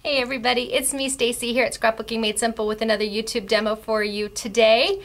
Hey everybody, it's me Stacy here at Scrapbooking Made Simple with another YouTube demo for you today.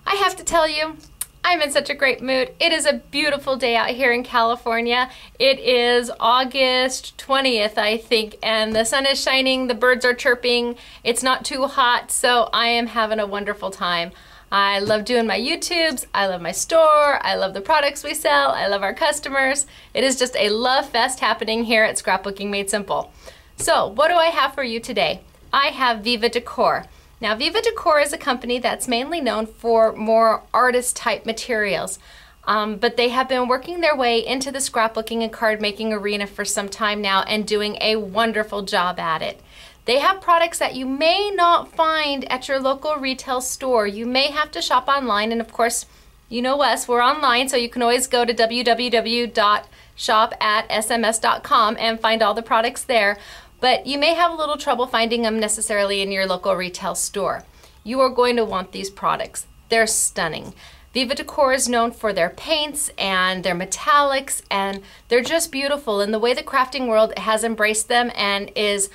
I have to tell you, I'm in such a great mood. It is a beautiful day out here in California. It is August 20th, I think, and the sun is shining, the birds are chirping, it's not too hot, so I am having a wonderful time. I love doing my YouTubes, I love my store, I love the products we sell, I love our customers. It is just a love fest happening here at Scrapbooking Made Simple. So, what do I have for you today? I have Viva Decor. Now, Viva Decor is a company that's mainly known for more artist-type materials, but they have been working their way into the scrapbooking and card-making arena for some time now and doing a wonderful job at it. They have products that you may not find at your local retail store. You may have to shop online, and of course, you know us, we're online, so you can always go to www.shop@sms.com and find all the products there. But you may have a little trouble finding them necessarily in your local retail store. You are going to want these products. They're stunning. Viva Decor is known for their paints and their metallics, and they're just beautiful. And the way the crafting world has embraced them and is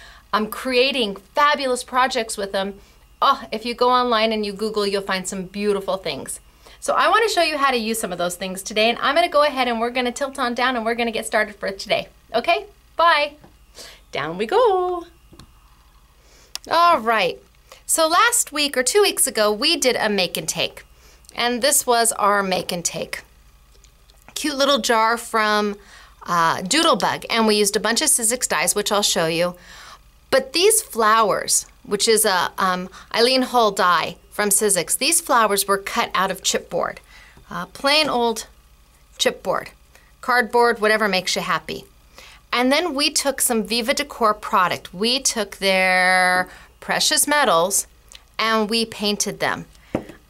creating fabulous projects with them, oh, if you go online and you Google, you'll find some beautiful things. So I want to show you how to use some of those things today, and I'm going to go ahead and we're going to tilt on down and we're going to get started for today. Okay? Bye! Down we go. All right, so last week or 2 weeks ago, we did a make and take. And this was our make and take. Cute little jar from Doodlebug, and we used a bunch of Sizzix dies, which I'll show you. But these flowers, which is a Eileen Hull die from Sizzix, these flowers were cut out of chipboard. Plain old chipboard, cardboard, whatever makes you happy. And then we took some Viva Decor product. We took their precious metals and we painted them.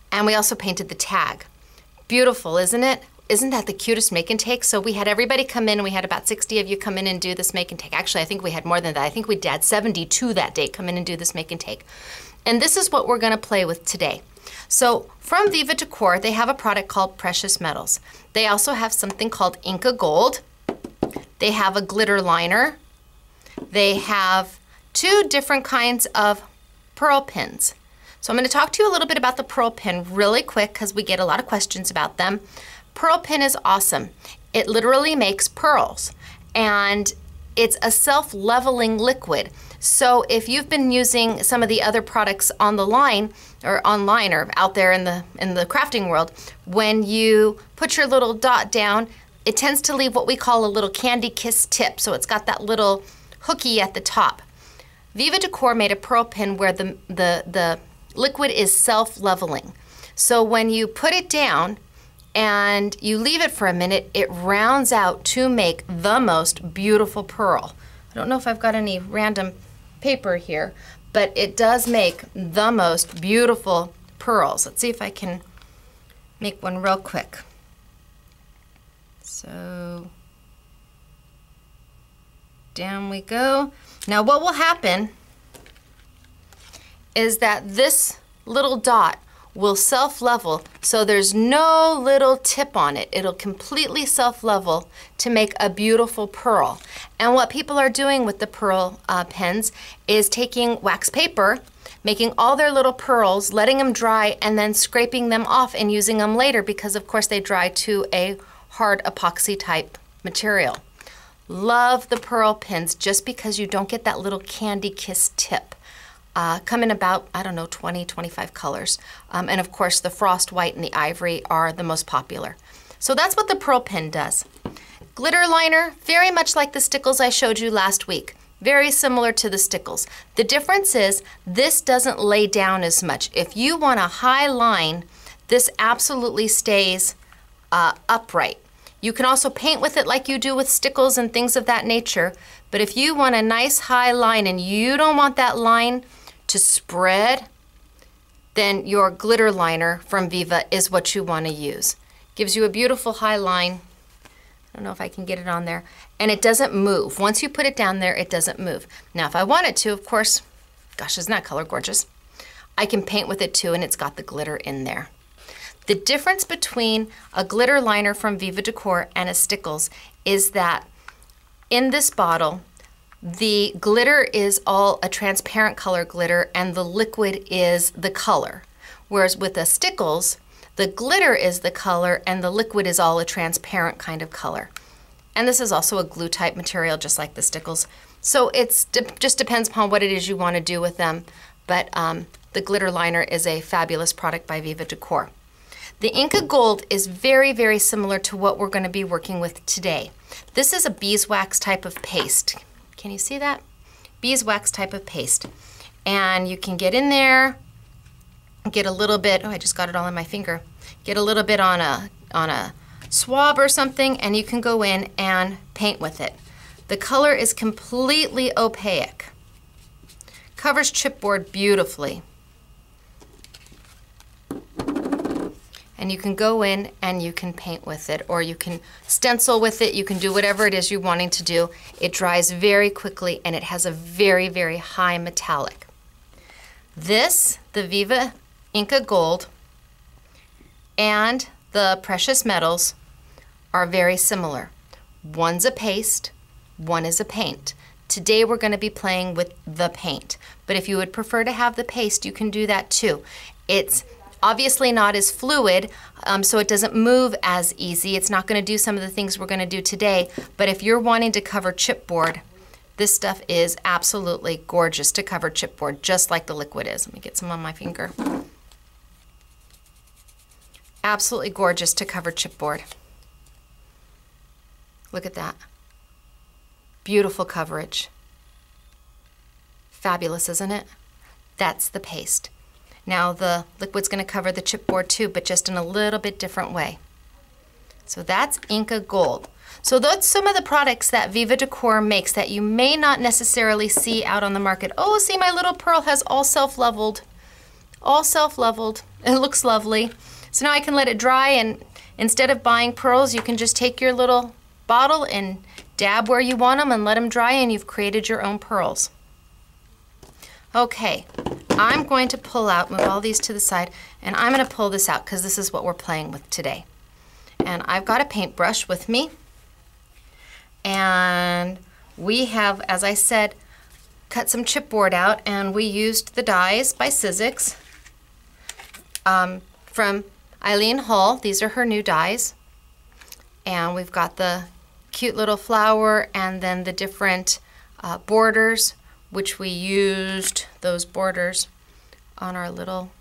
And we also painted the tag. Beautiful, isn't it? Isn't that the cutest make and take? So we had everybody come in, and we had about 60 of you come in and do this make and take. Actually, I think we had more than that. I think we had 72 that day come in and do this make and take. And this is what we're gonna play with today. So from Viva Decor, they have a product called Precious Metals. They also have something called Inca Gold. They have a glitter liner. They have two different kinds of pearl pins. So I'm going to talk to you a little bit about the pearl pin really quick because we get a lot of questions about them. Pearl pin is awesome. It literally makes pearls, and it's a self-leveling liquid. So if you've been using some of the other products on the line or online or out there in the crafting world, when you put your little dot down, it tends to leave what we call a little candy kiss tip, so it's got that little hooky at the top. Viva Decor made a pearl pin where the liquid is self-leveling. So when you put it down and you leave it for a minute, it rounds out to make the most beautiful pearl. I don't know if I've got any random paper here, but it does make the most beautiful pearls. Let's see if I can make one real quick. So down we go. Now what will happen is that this little dot will self-level, so there's no little tip on it. It'll completely self-level to make a beautiful pearl. And what people are doing with the pearl pens is taking wax paper, making all their little pearls, letting them dry, and then scraping them off and using them later because of course they dry to a hard epoxy type material. Love the pearl pins just because you don't get that little candy kiss tip. Come in about, I don't know, 20, 25 colors. And of course the frost white and the ivory are the most popular. So that's what the pearl pin does. Glitter liner, very much like the stickles I showed you last week. Very similar to the stickles. The difference is this doesn't lay down as much. If you want a high line, this absolutely stays upright. You can also paint with it like you do with stickles and things of that nature, but if you want a nice high line and you don't want that line to spread, then your glitter liner from Viva is what you want to use. Gives you a beautiful high line. I don't know if I can get it on there. And it doesn't move. Once you put it down there, it doesn't move. Now if I wanted to, of course, gosh, isn't that color gorgeous? I can paint with it too, and it's got the glitter in there. The difference between a glitter liner from Viva Decor and a Stickles is that in this bottle, the glitter is all a transparent color glitter and the liquid is the color. Whereas with the stickles, the glitter is the color and the liquid is all a transparent kind of color. And this is also a glue type material just like the stickles. So it just depends upon what it is you want to do with them. But the glitter liner is a fabulous product by Viva Decor. The Inca Gold is very, very similar to what we're going to be working with today. This is a beeswax type of paste. Can you see that? Beeswax type of paste. And you can get in there, get a little bit, oh, I just got it all in my finger. Get a little bit on a swab or something, and you can go in and paint with it. The color is completely opaque. Covers chipboard beautifully. And you can go in and you can paint with it, or you can stencil with it. You can do whatever it is you're wanting to do. It dries very quickly and it has a very, very high metallic. This, the Viva Inca Gold, and the Precious Metals are very similar. One's a paste, one is a paint. Today we're going to be playing with the paint, but if you would prefer to have the paste, you can do that too. It's obviously not as fluid, so it doesn't move as easy. It's not going to do some of the things we're going to do today, but if you're wanting to cover chipboard, this stuff is absolutely gorgeous to cover chipboard, just like the liquid is. Let me get some on my finger. Absolutely gorgeous to cover chipboard. Look at that. Beautiful coverage. Fabulous, isn't it? That's the paste. Now the liquid's going to cover the chipboard too, but just in a little bit different way. So that's Inca Gold. So that's some of the products that Viva Decor makes that you may not necessarily see out on the market. Oh, see, my little pearl has all self-leveled. All self-leveled. It looks lovely. So now I can let it dry, and instead of buying pearls, you can just take your little bottle and dab where you want them and let them dry, and you've created your own pearls. Okay, I'm going to pull out, move all these to the side, and I'm going to pull this out because this is what we're playing with today. And I've got a paintbrush with me, and we have, as I said, cut some chipboard out, and we used the dies by Sizzix from Eileen Hull. These are her new dies, and we've got the cute little flower and then the different borders, which we used those borders on our little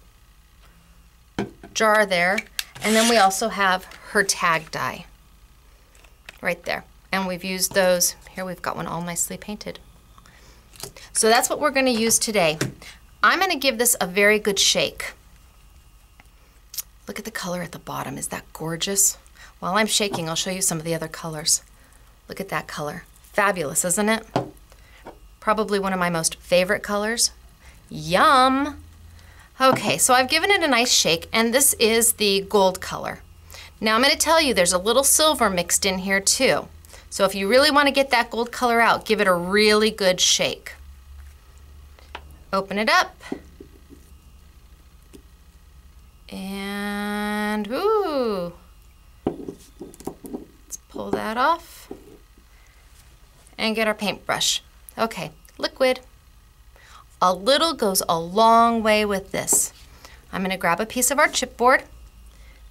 jar there. And then we also have her tag die right there. And we've used those. Here we've got one all nicely painted. So that's what we're going to use today. I'm going to give this a very good shake. Look at the color at the bottom. Is that gorgeous? While I'm shaking, I'll show you some of the other colors. Look at that color. Fabulous, isn't it? Probably one of my most favorite colors. Yum! Okay, so I've given it a nice shake, and this is the gold color. Now I'm going to tell you there's a little silver mixed in here too. So if you really want to get that gold color out, give it a really good shake. Open it up. And, ooh. Let's pull that off. And get our paintbrush. Okay, liquid. A little goes a long way with this. I'm going to grab a piece of our chipboard.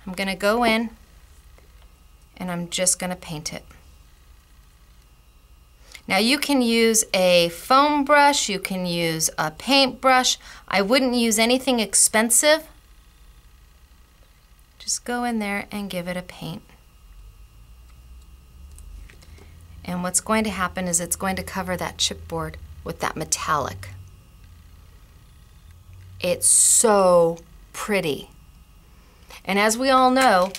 I'm going to go in and I'm just going to paint it. Now you can use a foam brush, you can use a paintbrush. I wouldn't use anything expensive. Just go in there and give it a paint. And what's going to happen is it's going to cover that chipboard with that metallic. It's so pretty. And as we all know,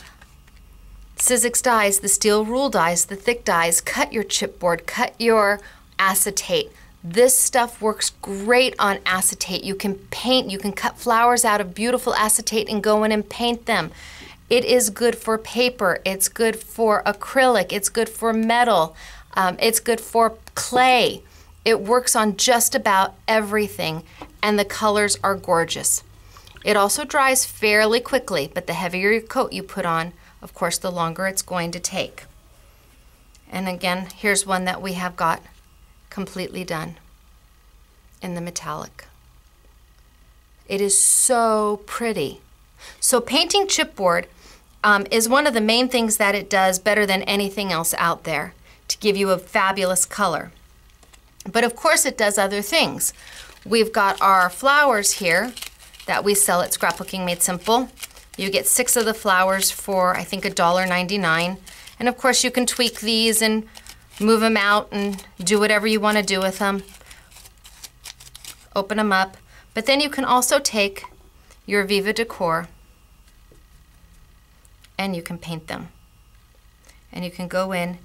Sizzix dies, the steel rule dies, the thick dies, cut your chipboard, cut your acetate. This stuff works great on acetate. You can paint, you can cut flowers out of beautiful acetate and go in and paint them. It is good for paper, it's good for acrylic, it's good for metal, it's good for clay. It works on just about everything, and the colors are gorgeous. It also dries fairly quickly, but the heavier coat you put on, of course, the longer it's going to take. And again, here's one that we have got completely done in the metallic. It is so pretty. So painting chipboard is one of the main things that it does better than anything else out there to give you a fabulous color. But of course it does other things. We've got our flowers here that we sell at Scrapbooking Made Simple. You get 6 of the flowers for, I think, $1.99. And of course you can tweak these and move them out and do whatever you want to do with them. Open them up. But then you can also take your Viva Decor and you can paint them. And you can go in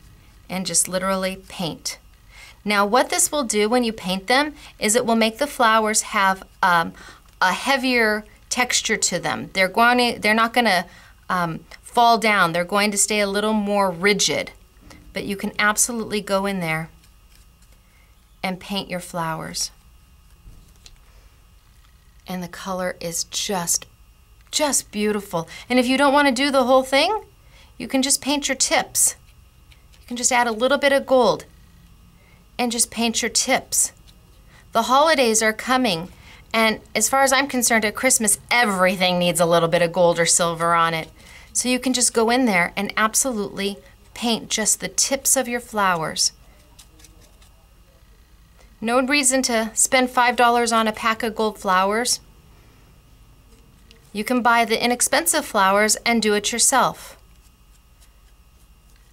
and just literally paint. Now what this will do when you paint them is it will make the flowers have a heavier texture to them. They're not going to fall down. They're going to stay a little more rigid. But you can absolutely go in there and paint your flowers. And the color is just beautiful. And if you don't want to do the whole thing, you can just paint your tips. You can just add a little bit of gold and just paint your tips. The holidays are coming, and as far as I'm concerned, at Christmas, everything needs a little bit of gold or silver on it. So you can just go in there and absolutely paint just the tips of your flowers. No reason to spend $5 on a pack of gold flowers. You can buy the inexpensive flowers and do it yourself.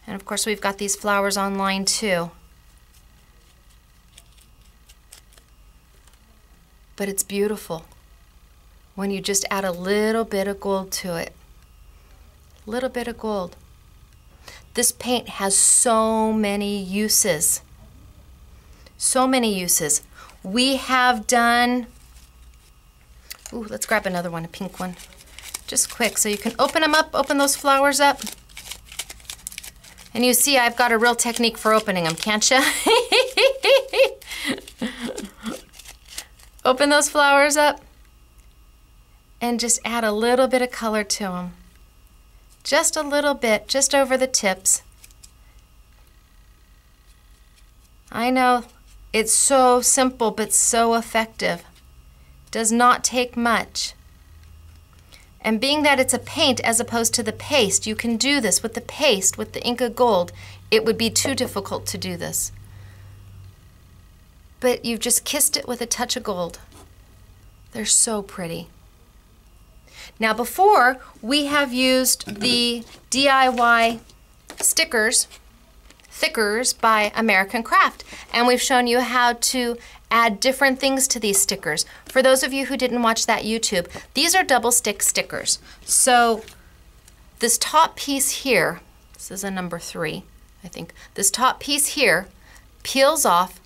And of course we've got these flowers online too. But it's beautiful when you just add a little bit of gold to it. A little bit of gold. This paint has so many uses. So many uses. We have done, ooh, let's grab another one, a pink one. Just quick, so you can open them up, open those flowers up. And you see I've got a real technique for opening them, can't you? Open those flowers up and just add a little bit of color to them. Just a little bit, just over the tips. I know, it's so simple but so effective. Does not take much. And being that it's a paint as opposed to the paste, you can do this with the paste, with the Inca Gold. It would be too difficult to do this. But you've just kissed it with a touch of gold. They're so pretty. Now before, we have used the DIY stickers, thickers by American Craft, and we've shown you how to add different things to these stickers. For those of you who didn't watch that YouTube, these are double stick stickers. So this top piece here, this is a number 3, I think, this top piece here peels off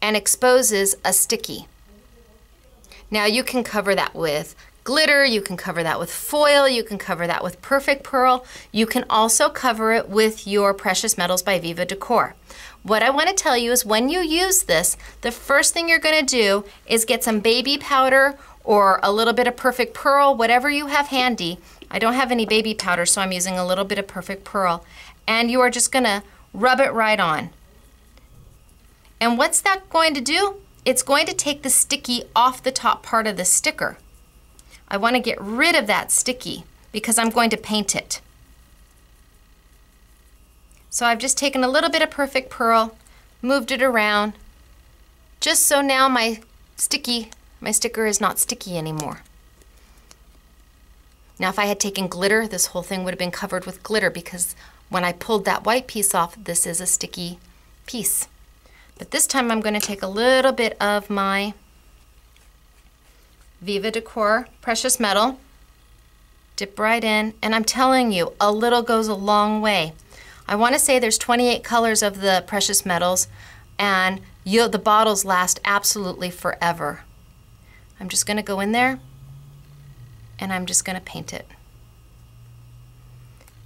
and exposes a sticky. Now you can cover that with glitter, you can cover that with foil, you can cover that with Perfect Pearl, you can also cover it with your Precious Metals by Viva Decor. What I want to tell you is when you use this, the first thing you're going to do is get some baby powder or a little bit of Perfect Pearl, whatever you have handy. I don't have any baby powder, so I'm using a little bit of Perfect Pearl. And you are just going to rub it right on. And what's that going to do? It's going to take the sticky off the top part of the sticker. I want to get rid of that sticky because I'm going to paint it. So I've just taken a little bit of Perfect Pearl, moved it around, just so now my sticker is not sticky anymore. Now if I had taken glitter, this whole thing would have been covered with glitter because when I pulled that white piece off, this is a sticky piece. But this time I'm going to take a little bit of my Viva Decor Precious Metal, dip right in, and I'm telling you, a little goes a long way. I want to say there's 28 colors of the precious metals, and the bottles last absolutely forever. I'm just going to go in there, and I'm just going to paint it.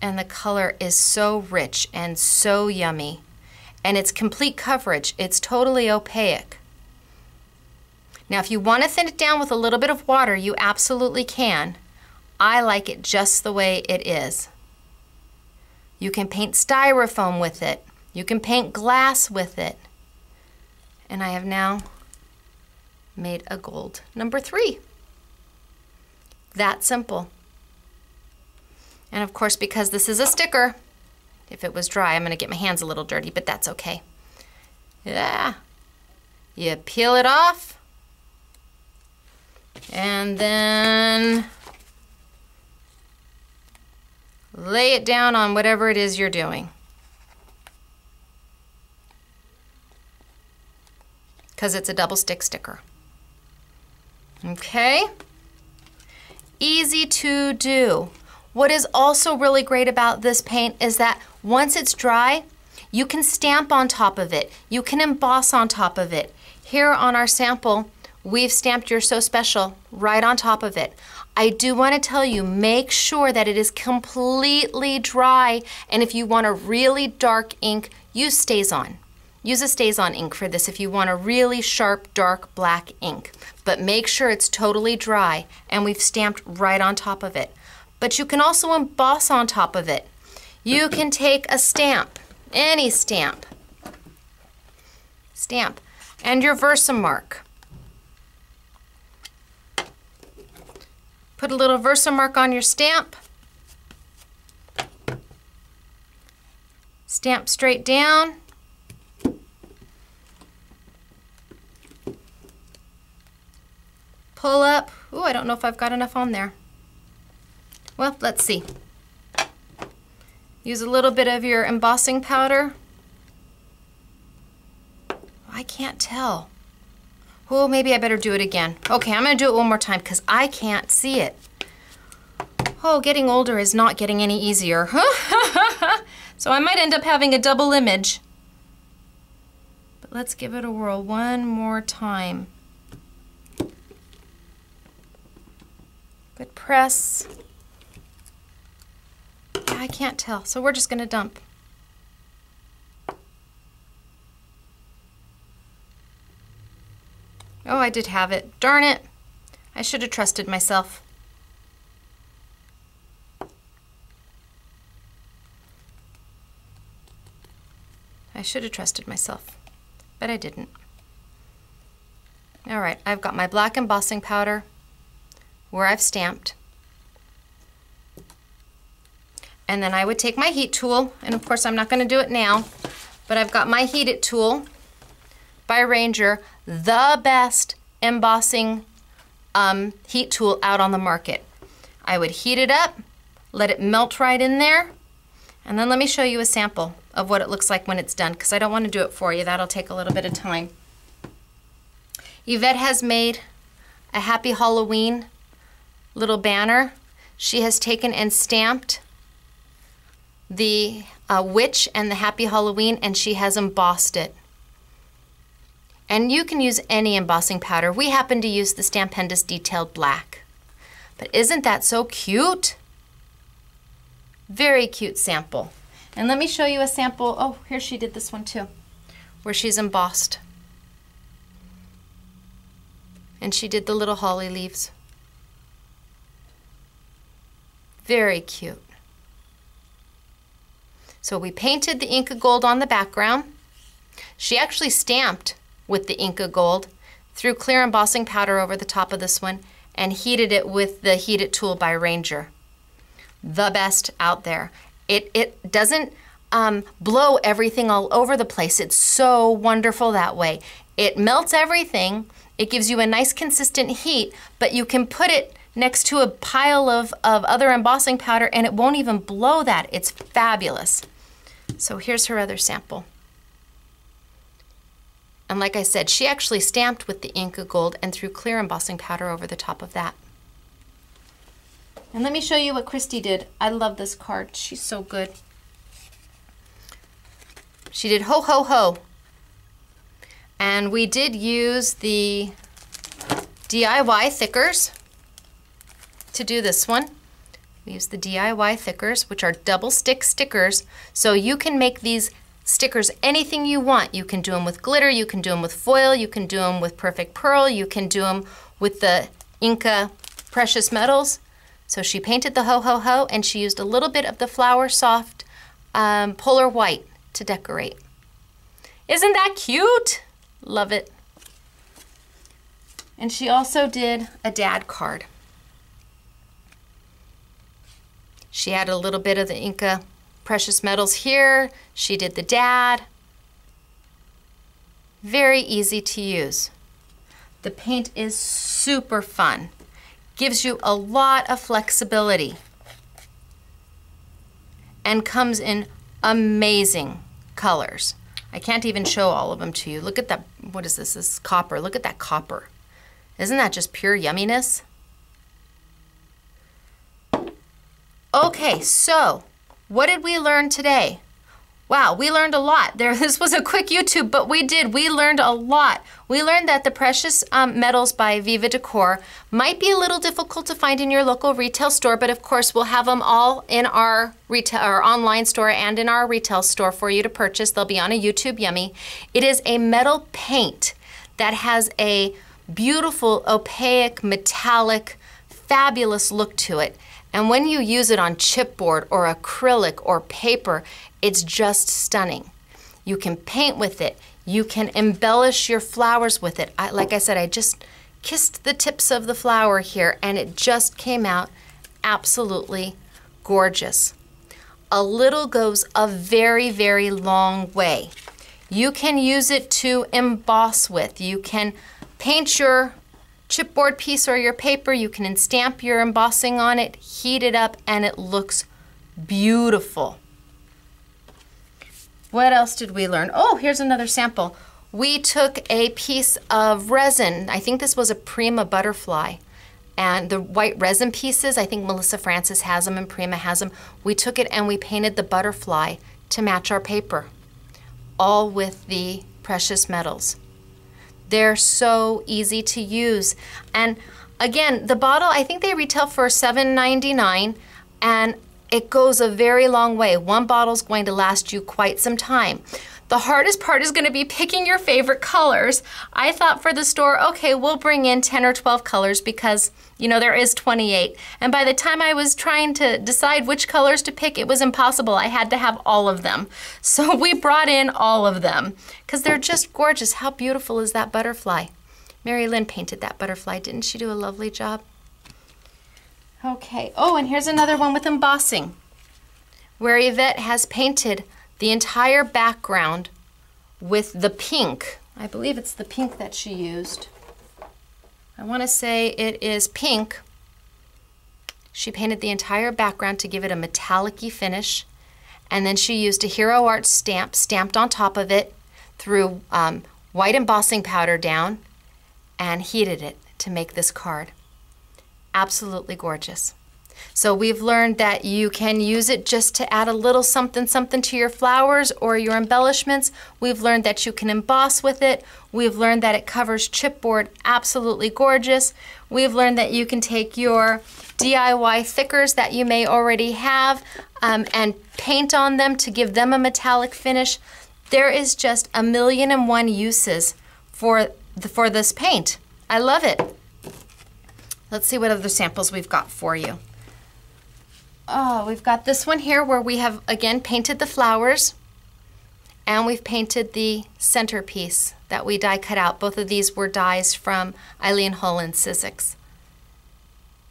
And the color is so rich and so yummy. And it's complete coverage. It's totally opaque. Now if you want to thin it down with a little bit of water, you absolutely can. I like it just the way it is. You can paint styrofoam with it. You can paint glass with it. And I have now made a gold number 3. That simple. And of course, because this is a sticker, if it was dry, I'm gonna get my hands a little dirty, but that's okay. Yeah. You peel it off, and then lay it down on whatever it is you're doing. Because it's a double stick sticker. Okay? Easy to do. What is also really great about this paint is that once it's dry, you can stamp on top of it. You can emboss on top of it. Here on our sample, we've stamped "You're So Special" right on top of it. I do want to tell you, make sure that it is completely dry, and if you want a really dark ink, use StazOn. Use a StazOn ink for this if you want a really sharp, dark black ink. But make sure it's totally dry, and we've stamped right on top of it. But you can also emboss on top of it. You can take a stamp, any stamp, and your Versamark. Put a little Versamark on your stamp. Stamp straight down. Pull up. Ooh, I don't know if I've got enough on there. Well, let's see. Use a little bit of your embossing powder. I can't tell. Oh, maybe I better do it again. Okay, I'm gonna do it one more time because I can't see it. Oh, getting older is not getting any easier. So I might end up having a double image. But let's give it a whirl one more time. Good press. Yeah, I can't tell, so we're just gonna dump. Oh, I did have it. Darn it. I should have trusted myself. I should have trusted myself, but I didn't. All right, I've got my black embossing powder where I've stamped. And then I would take my heat tool, and of course I'm not gonna do it now, but I've got my Heat It tool by Ranger, the best embossing heat tool out on the market. I would heat it up, let it melt right in there, and then let me show you a sample of what it looks like when it's done, because I don't want to do it for you. That'll take a little bit of time. Yvette has made a Happy Halloween little banner. She has taken and stamped the witch and the Happy Halloween, and she has embossed it. And you can use any embossing powder. We happen to use the Stampendous Detailed Black. But isn't that so cute? Very cute sample. And let me show you a sample. Oh, here she did this one too, where she's embossed. And she did the little holly leaves. Very cute. So we painted the Inca Gold on the background. She actually stamped with the Inca Gold, threw clear embossing powder over the top of this one, and heated it with the Heat It tool by Ranger. The best out there. It doesn't blow everything all over the place. It's so wonderful that way. It melts everything. It gives you a nice consistent heat, but you can put it next to a pile of other embossing powder and it won't even blow that. It's fabulous. So here's her other sample. And like I said, she actually stamped with the Inca Gold and threw clear embossing powder over the top of that. And let me show you what Christy did. I love this card. She's so good. She did Ho Ho Ho. And we did use the DIY thickers to do this one. We used the DIY thickers, which are double stick stickers. So you can make these stickers anything you want. You can do them with glitter, you can do them with foil, you can do them with perfect pearl, you can do them with the Inca precious metals. So she painted the Ho Ho Ho and she used a little bit of the Flower Soft Polar White to decorate. Isn't that cute? Love it. And she also did a dad card. She had a little bit of the Inca precious metals here. She did the dad. Very easy to use. The paint is super fun. Gives you a lot of flexibility. And comes in amazing colors. I can't even show all of them to you. Look at that, what is this? This is copper. Look at that copper. Isn't that just pure yumminess? Okay, so what did we learn today? Wow, we learned a lot. This was a quick YouTube, but we learned a lot. We learned that the precious metals by Viva Decor might be a little difficult to find in your local retail store, but of course we'll have them all in our online store and in our retail store for you to purchase. They'll be on a YouTube Yummy. It is a metal paint that has a beautiful, opaque, metallic, fabulous look to it. And when you use it on chipboard or acrylic or paper, it's just stunning. You can paint with it. You can embellish your flowers with it. Like I said, I just kissed the tips of the flower here and it just came out absolutely gorgeous. A little goes a very, very long way. You can use it to emboss with. You can paint your chipboard piece or your paper. You can stamp your embossing on it, heat it up, and it looks beautiful. What else did we learn? Oh, here's another sample. We took a piece of resin. I think this was a Prima butterfly. And the white resin pieces, I think Melissa Francis has them and Prima has them. We took it and we painted the butterfly to match our paper, all with the precious metals. They're so easy to use. And again, the bottle, I think they retail for $7.99, and it goes a very long way. One bottle's going to last you quite some time. The hardest part is going to be picking your favorite colors. I thought for the store, okay, we'll bring in 10 or 12 colors because, you know, there is 28. And by the time I was trying to decide which colors to pick, it was impossible. I had to have all of them. So we brought in all of them because they're just gorgeous. How beautiful is that butterfly? Mary Lynn painted that butterfly. Didn't she do a lovely job? Okay. Oh, and here's another one with embossing, where Yvette has painted the entire background with the pink. I believe it's the pink that she used. I want to say it is pink. She painted the entire background to give it a metallic-y finish, and then she used a Hero Art stamp stamped on top of it, threw white embossing powder down, and heated it to make this card. Absolutely gorgeous. So we've learned that you can use it just to add a little something to your flowers or your embellishments. We've learned that you can emboss with it. We've learned that it covers chipboard absolutely gorgeous. We've learned that you can take your DIY thickers that you may already have and paint on them to give them a metallic finish. There is just 1,000,001 uses for this paint. I love it. Let's see what other samples we've got for you. Oh, we've got this one here where we have, again, painted the flowers, and we've painted the centerpiece that we die cut out. Both of these were dies from Eileen Hull and Sizzix.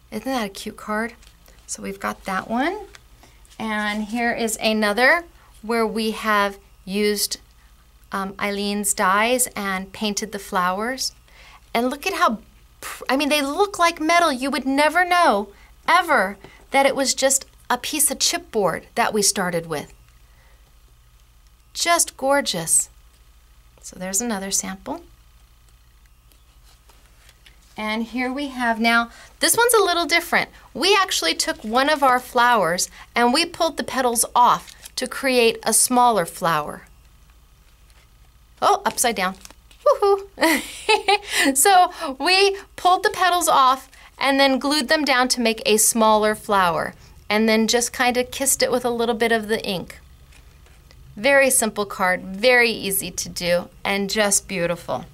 Isn't that a cute card? So we've got that one. And here is another where we have used Eileen's dies and painted the flowers. And look at how, I mean, they look like metal. You would never know, ever, that it was just a piece of chipboard that we started with. Just gorgeous. So there's another sample. And here we have now, this one's a little different. We actually took one of our flowers and we pulled the petals off to create a smaller flower. Oh, upside down. Woohoo! So we pulled the petals off and then glued them down to make a smaller flower, and then just kind of kissed it with a little bit of the ink. Very simple card, very easy to do, and just beautiful.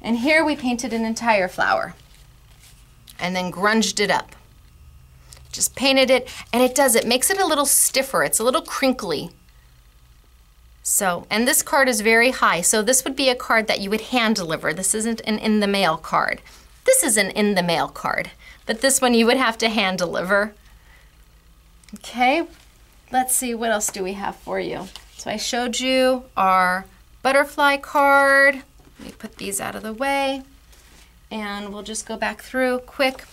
And here we painted an entire flower and then grunged it up. Just painted it, and it makes it a little stiffer. It's a little crinkly. So, and this card is very high. So this would be a card that you would hand deliver. This isn't an in the mail card. This is an in the mail card, but this one you would have to hand deliver. Okay, let's see, what else do we have for you? So I showed you our butterfly card. Let me put these out of the way. And we'll just go back through quick.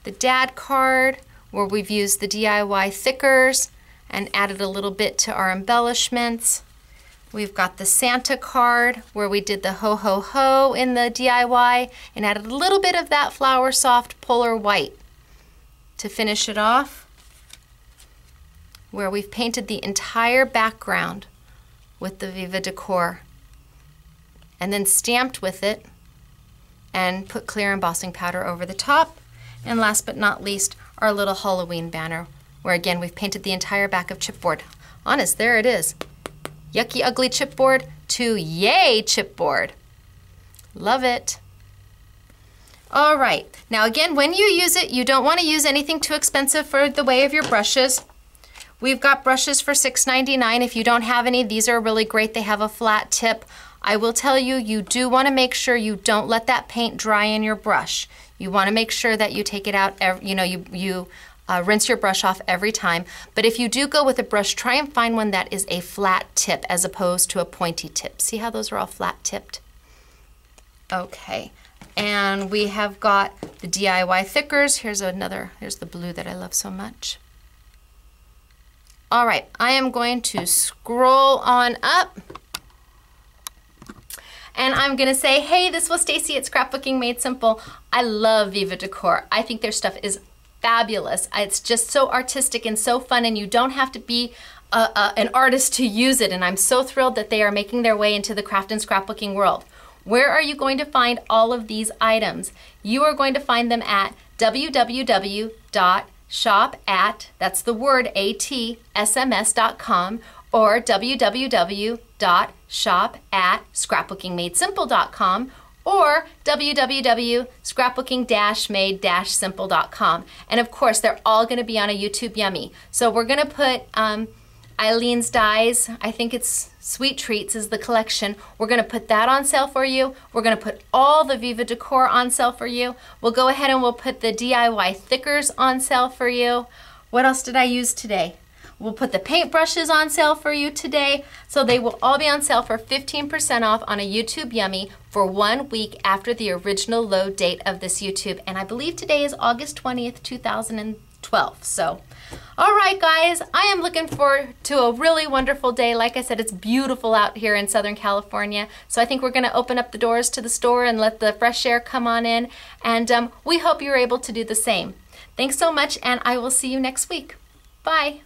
The dad card, where we've used the DIY thickers and added a little bit to our embellishments. We've got the Santa card, where we did the ho ho ho in the DIY and added a little bit of that Flower Soft Polar White to finish it off, where we've painted the entire background with the Viva Decor and then stamped with it and put clear embossing powder over the top. And last but not least, our little Halloween banner, where again we've painted the entire back of chipboard. Honest, there it is. Yucky ugly chipboard to yay chipboard. Love it. All right, now again, when you use it, you don't want to use anything too expensive for the way of your brushes. We've got brushes for $6.99. If you don't have any, these are really great. They have a flat tip. I will tell you, you do want to make sure you don't let that paint dry in your brush. You want to make sure that you take it out, you rinse your brush off every time. But if you do go with a brush, try and find one that is a flat tip as opposed to a pointy tip. See how those are all flat tipped? Okay, and we have got the DIY thickers. Here's the blue that I love so much. All right, I am going to scroll on up. And I'm gonna say, hey, this was Stacy at Scrapbooking Made Simple. I love Viva Decor. I think their stuff is fabulous. It's just so artistic and so fun, and you don't have to be an artist to use it. And I'm so thrilled that they are making their way into the craft and scrapbooking world. Where are you going to find all of these items? You are going to find them at www.shop@, that's the word AT-SMS.com, or www.shop@scrapbookingmadesimple.com, or www.scrapbooking-made-simple.com. And of course, they're all going to be on a YouTube Yummy. So we're going to put Eileen's Dies, I think it's Sweet Treats is the collection. We're going to put that on sale for you. We're going to put all the Viva Decor on sale for you. We'll go ahead and we'll put the DIY thickers on sale for you. What else did I use today? We'll put the paintbrushes on sale for you today. So they will all be on sale for 15% off on a YouTube Yummy for 1 week after the original load date of this YouTube. And I believe today is August 20th, 2012. So, all right, guys, I am looking forward to a really wonderful day. Like I said, it's beautiful out here in Southern California. So I think we're going to open up the doors to the store and let the fresh air come on in. And we hope you're able to do the same. Thanks so much, and I will see you next week. Bye.